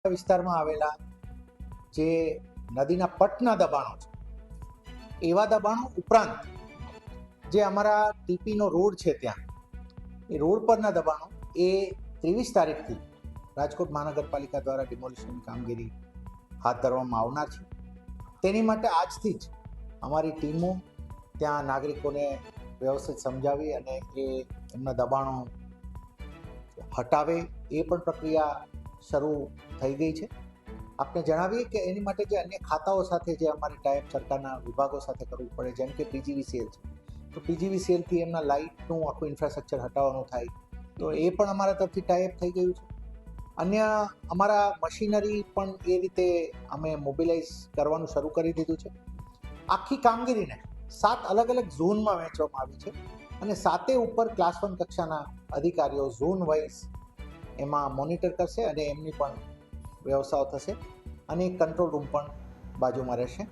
વિસ્તારમાં આવેલા જે નદીના પટના દબાણો છે એવા દબાણો ઉપરાંત જે અમારા ટીપીનો રોડ છે ત્યાં એ રોડ પરના દબાણો એ 23 તારીખથી રાજકોટ મહાનગરપાલિકા દ્વારા ડિમોલિશનની કામગીરી હાથ ધરવામાં આવનાર છે. તેની માટે આજથી જ અમારી ટીમો ત્યાં નાગરિકોને વ્યવસ્થિત સમજાવી અને એમના દબાણો હટાવે એ પણ પ્રક્રિયા શરૂ થઈ ગઈ છે. આપને જણાવીએ કે એની માટે જે અન્ય ખાતાઓ સાથે જે અમારે ટાઈપ સરકારના વિભાગો સાથે કરવું પડે, જેમ કે પીજીવીસીએલ છે, તો પીજીવીસીએલથી એમના લાઇટનું આખું ઇન્ફ્રાસ્ટ્રક્ચર હટાવવાનું થાય, તો એ પણ અમારા તરફથી ટાઈપ થઈ ગયું છે. અન્ય અમારા મશીનરી પણ એ રીતે અમે મોબિલાઇઝ કરવાનું શરૂ કરી દીધું છે. આખી કામગીરીને 7 અલગ અલગ ઝોનમાં વહેંચવામાં આવી છે અને 7 ઉપર ક્લાસ 1 કક્ષાના અધિકારીઓ ઝોન વાઇઝ એમાં મોનિટર કરશે અને એમની પણ વ્યવસ્થાઓ થશે અને એક કંટ્રોલ રૂમ પણ બાજુમાં રહેશે.